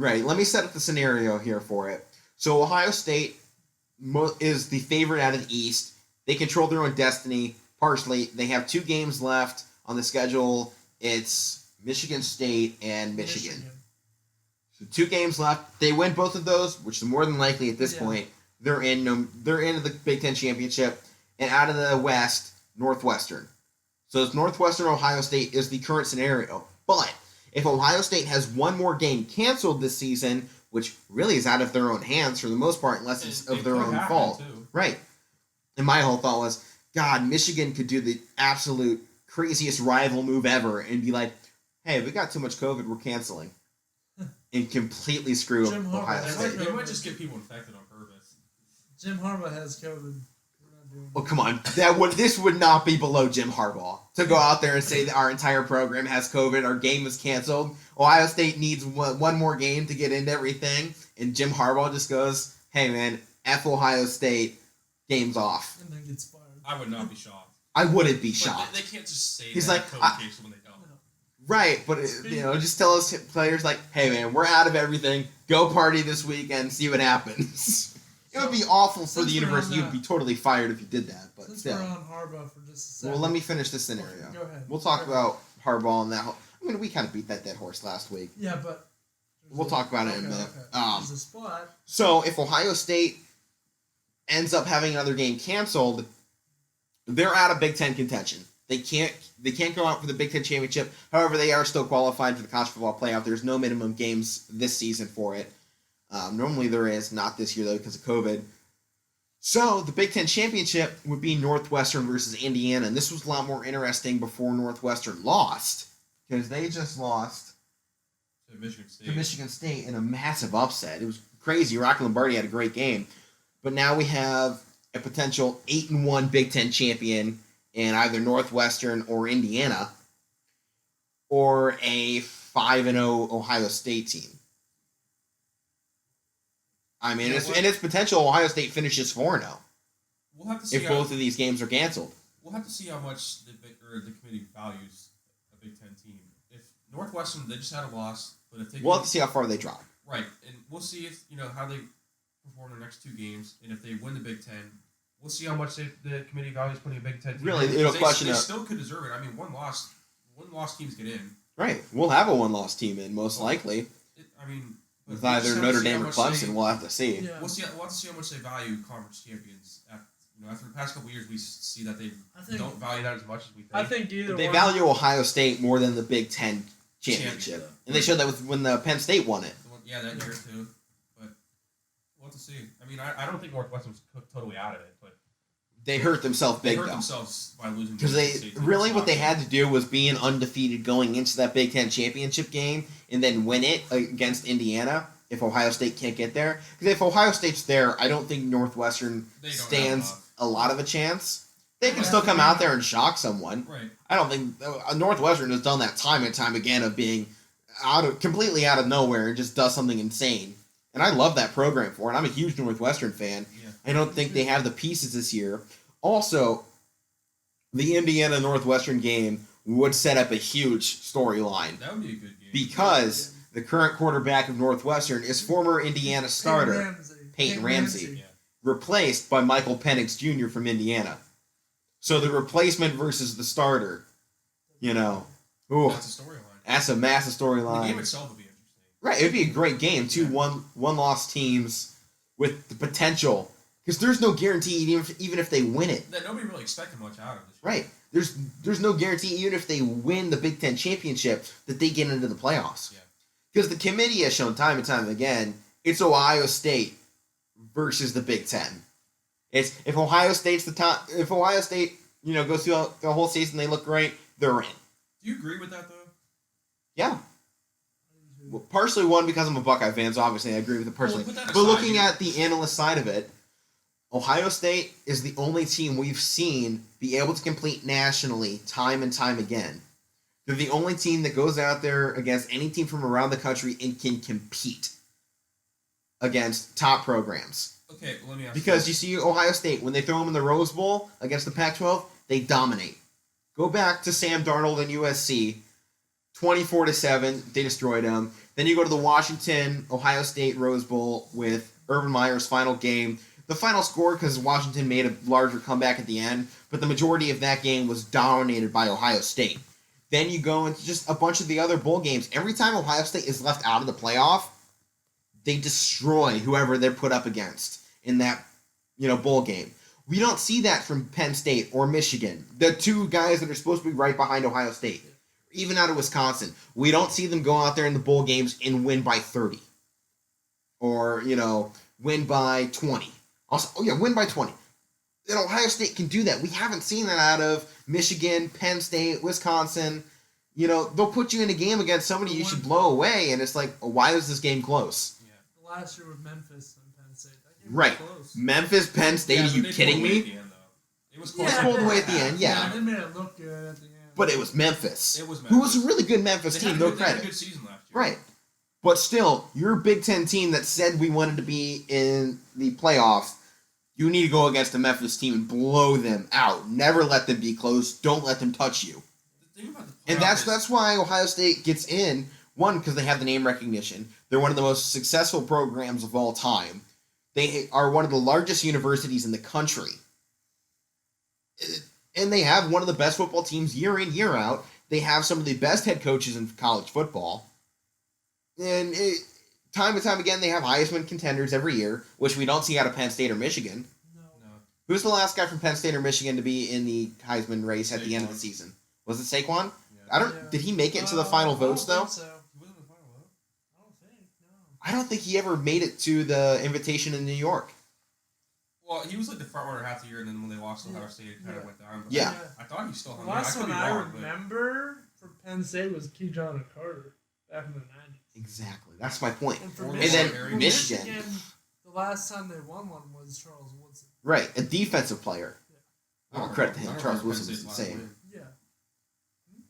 Right. Let me set up the scenario here for it. So Ohio State is the favorite out of the East. They control their own destiny partially. They have 2 games left on the schedule. It's Michigan State and Michigan. So 2 games left. They win both of those, which is more than likely at this point. They're in the Big Ten championship. And out of the West, Northwestern. So it's Northwestern, Ohio State is the current scenario. But if Ohio State has one more game canceled this season, which really is out of their own hands for the most part, unless it's of their own fault. Too. Right. And my whole thought was, God, Michigan could do the absolute craziest rival move ever and be like, hey, we got too much COVID, we're canceling. And completely screw up Ohio State. They might just get people infected on purpose. Jim Harbaugh has COVID. Oh, come on. This would not be below Jim Harbaugh to go out there and say that our entire program has COVID, our game is canceled. Ohio State needs one more game to get into everything, and Jim Harbaugh just goes, hey, man, F Ohio State, game's off. And then gets fired. I would not be shocked. I wouldn't be shocked. They can't just say He's that like, COVID case when they don't. Right, but just tell us players like, hey, man, we're out of everything. Go party this weekend, see what happens. It would be awful for the university. You would be totally fired if you did that. But since still. we're on Harbaugh for just a second. Well, let me finish this scenario. Go ahead. We'll talk about Harbaugh and that. I mean, we kind of beat that dead horse last week. Yeah, but we'll talk about it in a minute. Okay. There's a spot. So if Ohio State ends up having another game canceled, they're out of Big Ten contention. They can't go out for the Big Ten championship. However, they are still qualified for the college football playoff. There's no minimum games this season for it. Normally there is, not this year though because of COVID. So the Big Ten championship would be Northwestern versus Indiana, and this was a lot more interesting before Northwestern lost because they just lost to Michigan State in a massive upset. It was crazy. Rocky Lombardi had a great game, but now we have a potential 8-1 Big Ten champion in either Northwestern or Indiana, or a 5-0 Ohio State team. I mean, in its potential, Ohio State finishes 4-0. We'll have to see if both of these games are canceled. We'll have to see how much the committee values a Big Ten team. If Northwestern, they just had a loss, but if we'll have to see how far they drop. Right, and we'll see if how they perform their next 2 games, and if they win the Big Ten, we'll see how much the committee values putting a Big Ten team. Really, it'll question. They still could deserve it. I mean, one loss teams get in. Right, we'll have a 1-loss team in most likely. With either Notre Dame or Clemson, we'll have to see. Yeah. We'll have to see how much they value conference champions. After the past couple of years, we see that they don't value that as much as we think. I think they value Ohio State more than the Big Ten championship, and they showed that when the Penn State won it. Yeah, that year too. But we'll have to see. I mean, I don't think Northwestern's totally out of it, but they hurt themselves big. They hurt themselves by losing because what they had to do was be an undefeated going into that Big Ten championship game and then win it against Indiana. If Ohio State can't get there, because if Ohio State's there, I don't think Northwestern stands a lot of a chance. They can still come out there and shock someone. Right. I don't think Northwestern has done that time and time again of being completely out of nowhere and just does something insane. And I love that program for it. I'm a huge Northwestern fan. Yeah. I don't think they have the pieces this year. Also, the Indiana-Northwestern game would set up a huge storyline. That would be a good game. Because the current quarterback of Northwestern is former Indiana starter Peyton Ramsey. Replaced by Michael Penix Jr. from Indiana. So the replacement versus the starter, That's a storyline. That's a massive storyline. The game itself would be interesting. Right, it would be a great game. 2 one-loss teams with the potential. Because there's no guarantee even if they win it. That nobody really expected much out of this. Right. There's no guarantee even if they win the Big Ten championship that they get into the playoffs. Yeah. Because the committee has shown time and time again, it's Ohio State versus the Big Ten. It's if Ohio State's the top. If Ohio State, goes through the whole season, they look great, they're in. Do you agree with that though? Yeah. Well, partially one because I'm a Buckeye fan, so obviously I agree with it personally. But looking at the analyst side of it, Ohio State is the only team we've seen be able to compete nationally time and time again. They're the only team that goes out there against any team from around the country and can compete against top programs. Okay, let me ask because you see Ohio State, when they throw them in the Rose Bowl against the Pac-12, they dominate. Go back to Sam Darnold and USC. 24-7. They destroyed them. Then you go to the Washington Ohio State Rose Bowl with Urban Meyer's final game. The final score, because Washington made a larger comeback at the end, but the majority of that game was dominated by Ohio State. Then you go into just a bunch of the other bowl games. Every time Ohio State is left out of the playoff, they destroy whoever they're put up against in that, bowl game. We don't see that from Penn State or Michigan, the two guys that are supposed to be right behind Ohio State, even out of Wisconsin. We don't see them go out there in the bowl games and win by 30 or, win by 20. Also, win by 20. Ohio State can do that. We haven't seen that out of Michigan, Penn State, Wisconsin. They'll put you in a game against somebody you should blow away, and it's like, why is this game close? Yeah. Last year with Memphis and Penn State. That game right. was close. Memphis, Penn State, are you kidding me? It was close. Pulled away at the end, yeah. They made it look good at the end. But it was Memphis. It was Memphis. Who was a really good Memphis team, no credit. They had a good season last year. Right. But still, you're a Big Ten team that said we wanted to be in the playoffs. You need to go against the Memphis team and blow them out. Never let them be close. Don't let them touch you. The thing about the And that's why Ohio State gets in. One, because they have the name recognition. They're one of the most successful programs of all time. They are one of the largest universities in the country. And they have one of the best football teams year in, year out. They have some of the best head coaches in college football. And time and time again, they have Heisman contenders every year, which we don't see out of Penn State or Michigan. No. Who's the last guy from Penn State or Michigan to be in the Heisman race at the end of the season? Was it Saquon? Yeah. Did he make it to the final votes, though? I don't think so. He wasn't in the final vote. I don't think, no. I don't think he ever made it to the invitation in New York. Well, he was like the front runner half the year, and then when they lost to Ohio State, it kind of went down. But Yeah. I thought he still hung The in. last I could one be I wrong, but remember for Penn State was Keyshawn and Carter back in the 90s. Exactly. That's my point. And for And Michigan, then for Michigan. the last time they won one was Charles Woodson. Right. A defensive player. I don't Credit to remember- him. I don't Charles remember Wilson Penn was State's last insane. win. Yeah.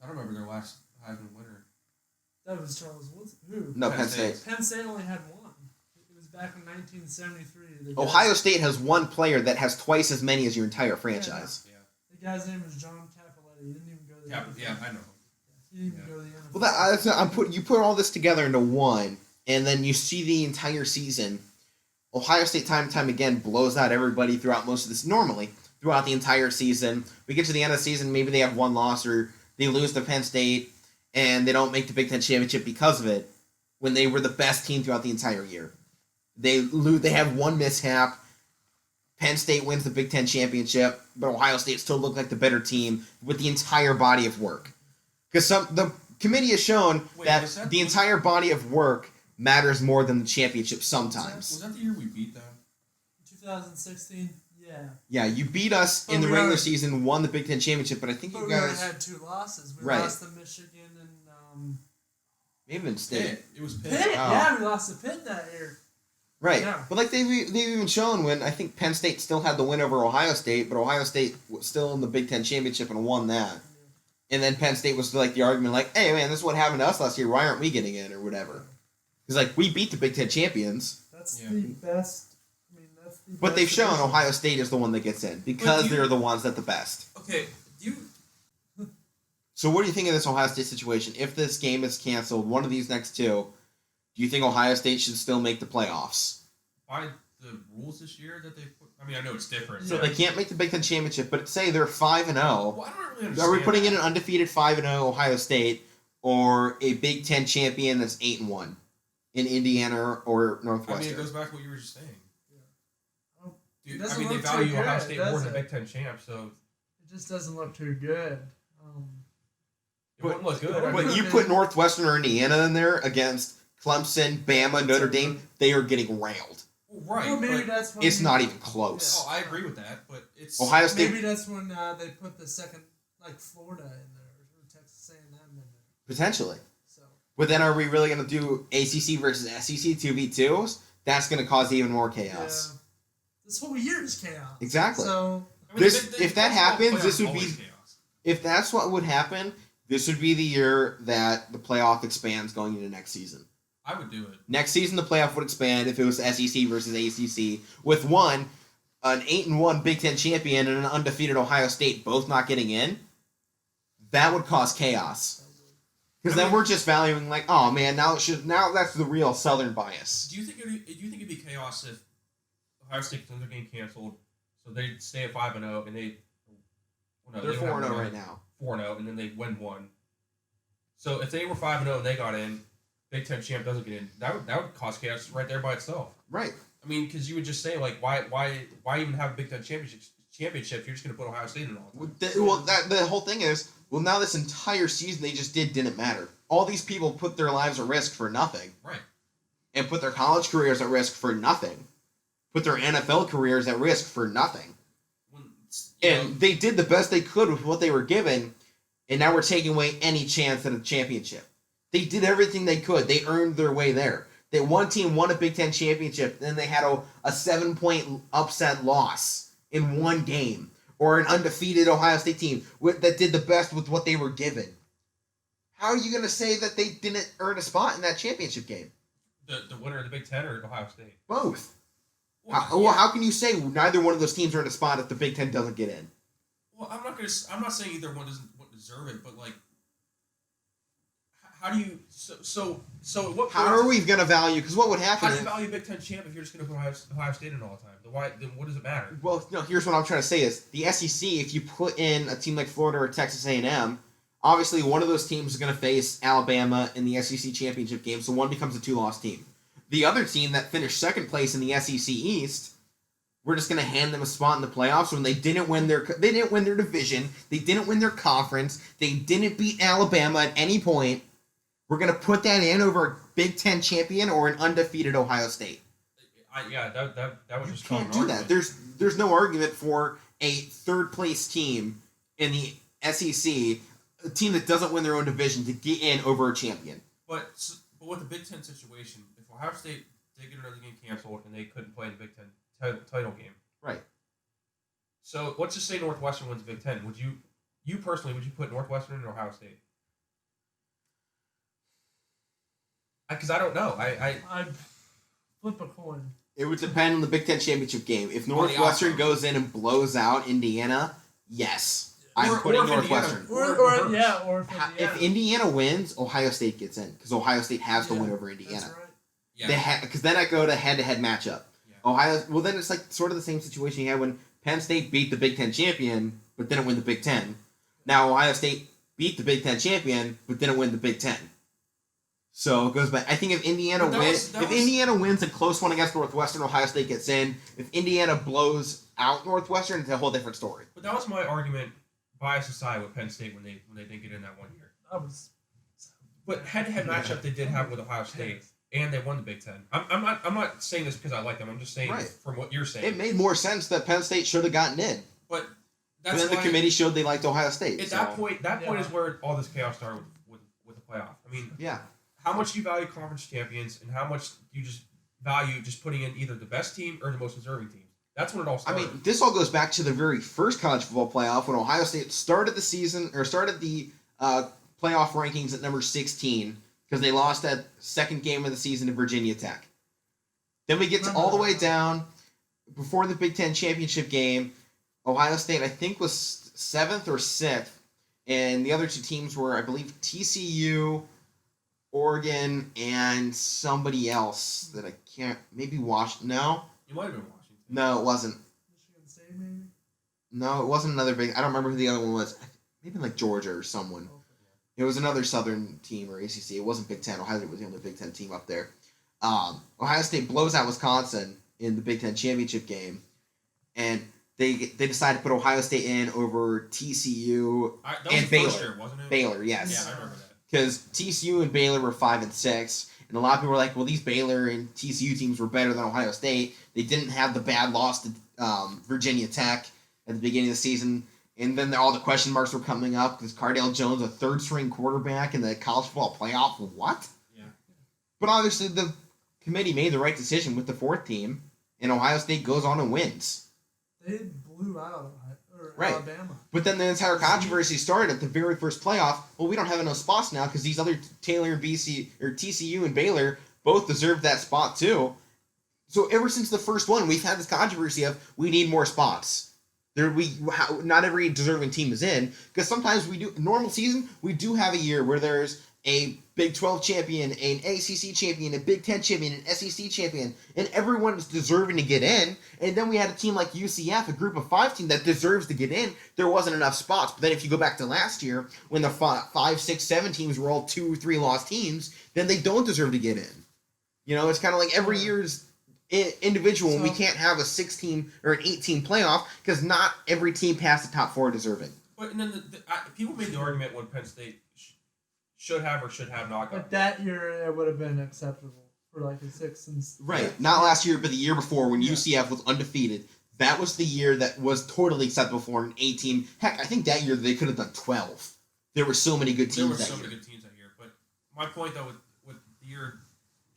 I don't remember their last Heisman winner. That was Charles Woodson. Who? No, Penn Penn State. State. Penn State only had one. It was back in 1973. The Ohio State has one player that has twice as many as your entire franchise. Yeah. The guy's name was John Cappelletti. He didn't even go to the Yeah, NFL. I know. He didn't even go to the NFL. Well, you put all this together into one, and then you see the entire season. Ohio State, time and time again, blows out everybody throughout most of this. Normally, throughout the entire season, we get to the end of the season, maybe they have one loss or they lose to Penn State, and they don't make the Big Ten championship because of it. When they were the best team throughout the entire year, they have one mishap. Penn State wins the Big Ten championship, but Ohio State still looked like the better team with the entire body of work. Because the committee has shown that the entire body of work matters more than the championship sometimes. Was that the year we beat them? 2016? Yeah. Yeah, you beat us in the regular season, won the Big Ten championship, but I think But you we already guys had two losses. We Right. lost to Michigan and maybe in State. Pitt. It was Pitt. Pitt. Oh. Yeah, we lost to Pitt that year. Right. Yeah. But like they've even shown when I think Penn State still had the win over Ohio State, but Ohio State was still in the Big Ten championship and won that. And then Penn State was like the argument like, hey man, this is what happened to us last year. Why aren't we getting in or whatever? Because like we beat the Big Ten champions. That's Yeah. the best. I mean, that's the But best they've shown division. Ohio State is the one that gets in because you- they're the ones that the best. Okay, you. So what do you think of this Ohio State situation? If this game is canceled, one of these next two, do you think Ohio State should still make the playoffs? By the rules this year that they put. I mean, I know it's different. So but- they can't make the Big Ten championship, but say they're 5-0. Well, I don't really understand. Are we putting in that. an undefeated 5-0 Ohio State or a Big Ten champion that's 8-1 in Indiana or I Northwestern? mean, it goes back to what you were just saying. Oh, Dude, it I doesn't mean, they look too value Ohio good, State does more than it? Big Ten champ, so It just doesn't look too good. it wouldn't look good. I But mean, you put Northwestern or Indiana in there against Clemson, Bama, Notre Dame, they are getting railed. right. Well, maybe but, that's when It's not even close. oh, I agree with that, but it's Ohio State, Maybe that's when they put the second, like Florida in there or Texas A&M in there. potentially. So But then are we really going to do ACC versus SEC 2v2s? That's going to cause even more chaos. yeah, this whole year is chaos. Exactly. So I mean, This- if that basketball happens, this playoffs would be- always chaos. If that's what would happen, this would be the year that the playoff expands going into next season. I would do it. Next season, the playoff would expand if it was SEC versus ACC, with an 8-1 Big Ten champion and an undefeated Ohio State both not getting in. That would cause chaos. Because then we're just valuing like, oh man, now that's the real Southern bias. Do you think it'd be chaos if Ohio State gets their game canceled, so they stay at 5-0 and they They're 4-0 right now. 4-0 and then they win one. So if they were 5-0 and they got in, Big Ten champ doesn't get in. That would cause chaos right there by itself. Right. I mean, because you would just say like, why even have a Big Ten championship? You're just going to put Ohio State in all. The whole thing is, now this entire season they just didn't matter. All these people put their lives at risk for nothing. Right. And put their college careers at risk for nothing. Put their NFL careers at risk for nothing. And they did the best they could with what they were given, and now we're taking away any chance at a championship. They did everything they could. They earned their way there. That one team won a Big Ten championship, then they had a 7-point upset loss in one game, or an undefeated Ohio State team that did the best with what they were given. How are you going to say that they didn't earn a spot in that championship game? The winner of the Big Ten or Ohio State? Both. How can you say neither one of those teams earned a spot if the Big Ten doesn't get in? Well, I'm not saying either one doesn't deserve it, but like, how do you what? How are we going to value? Because what would happen? How do you value Big Ten champ if you're just going to put Ohio State in all the time? Then what does it matter? Well, no. Here's what I'm trying to say: is the SEC, if you put in a team like Florida or Texas A&M, obviously one of those teams is going to face Alabama in the SEC championship game, so one becomes a 2-loss team. The other team that finished second place in the SEC East, we're just going to hand them a spot in the playoffs when they didn't win their division, they didn't win their conference, they didn't beat Alabama at any point. We're going to put that in over a Big Ten champion or an undefeated Ohio State. That was just you can't do that. There's no argument for a third place team in the SEC, a team that doesn't win their own division, to get in over a champion. But with the Big Ten situation, if Ohio State did get another game canceled and they couldn't play in the Big Ten title game, right? So let's just say Northwestern wins the Big Ten. Would you personally put Northwestern or Ohio State? Because I don't know. I'd flip a coin. It would depend on the Big Ten championship game. If Northwestern goes in and blows out Indiana, yes, I'm putting Northwestern. If Indiana wins, Ohio State gets in because Ohio State has to win over Indiana. That's right. Yeah. Because then I go to head-to-head matchup. Yeah. Ohio. Well, then it's like sort of the same situation you had when Penn State beat the Big Ten champion but didn't win the Big Ten. Now Ohio State beat the Big Ten champion but didn't win the Big Ten. So it goes back. I think if Indiana Indiana wins a close one against Northwestern, Ohio State gets in. If Indiana blows out Northwestern, it's a whole different story. But that was my argument, bias aside, with Penn State when they didn't get in that 1 year. But head-to-head matchup they did have with Ohio State, and they won the Big Ten. I'm not saying this because I like them. I'm just saying from what you're saying. It made more sense that Penn State should have gotten in. But then the committee showed they liked Ohio State. At that point is where all this chaos started with the playoff. I mean, how much do you value conference champions, and how much do you just value just putting in either the best team or the most deserving team? That's when it all started. I mean, this all goes back to the very first college football playoff when Ohio State started the season or started the playoff rankings at number 16 because they lost that second game of the season to Virginia Tech. Then we get all the way down before the Big Ten championship game. Ohio State, I think, was 7th or 6th, and the other two teams were, I believe, TCU, Oregon, and somebody else that I can't. Maybe Washington. No, it might have been Washington. No, it wasn't. Michigan State, maybe. No, it wasn't another big. I don't remember who the other one was. Maybe like Georgia or someone. Okay. It was another Southern team or ACC. It wasn't Big Ten. Ohio State was the only Big Ten team up there. Ohio State blows out Wisconsin in the Big Ten championship game, and they decided to put Ohio State in over TCU and Baylor. Year, wasn't it? Baylor, yes. Yeah, I remember that. Because TCU and Baylor were 5 and 6, and a lot of people were like, "Well, these Baylor and TCU teams were better than Ohio State. They didn't have the bad loss to Virginia Tech at the beginning of the season." And then all the question marks were coming up because Cardale Jones, a third-string quarterback in the college football playoff. What? Yeah. But obviously, the committee made the right decision with the fourth team, and Ohio State goes on and wins. They blew out Right. Alabama. But then the entire controversy started at the very first playoff. Well, we don't have enough spots now because these other Taylor and TCU and Baylor both deserve that spot too. So ever since the first one, we've had this controversy of we need more spots. Not every deserving team is in because sometimes we do normal season we do have a year where there's a Big 12 champion, an ACC champion, a Big 10 champion, an SEC champion, and everyone is deserving to get in. And then we had a team like UCF, a group of 5 team that deserves to get in. There wasn't enough spots. But then if you go back to last year, when the 5, 6, 7 teams were all 2 or 3 lost teams, then they don't deserve to get in. You know, it's kind of like every year's individual. So, we can't have a 6-team or an 8-team playoff because not every team past the top 4 deserving. But and then people made the argument when Penn State should have or should have not gotten. But that year it would have been acceptable for like a 6 and Right. Not last year, but the year before when Yeah. UCF was undefeated. That was the year that was totally acceptable for an 8-team. Heck, I think that year they could have done 12. There were so many good There teams were that so year. many good teams that year. But my point though, with the year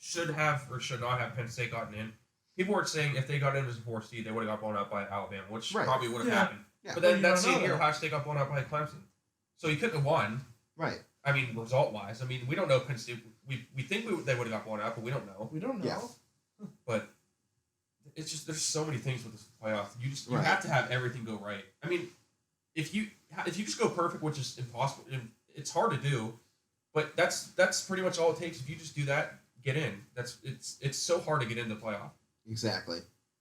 should have or should not have Penn State gotten in. People were saying if they got in as a 4 seed, they would have got blown out by Alabama, which Right. probably would have Yeah. happened. Yeah. But But then you that don't same know year, that. Ohio State got blown out by Clemson, so he couldn't have won. Right. I mean, result-wise. I mean, we don't know Penn State. We think they would have got blown out, but we don't know. we don't know. Yeah. But it's just there's so many things with this playoff. You Right. have to have everything go right. I mean, if you just go perfect, which is impossible, it's hard to do. But that's pretty much all it takes. If you just do that, get in. It's so hard to get into the playoff. Exactly.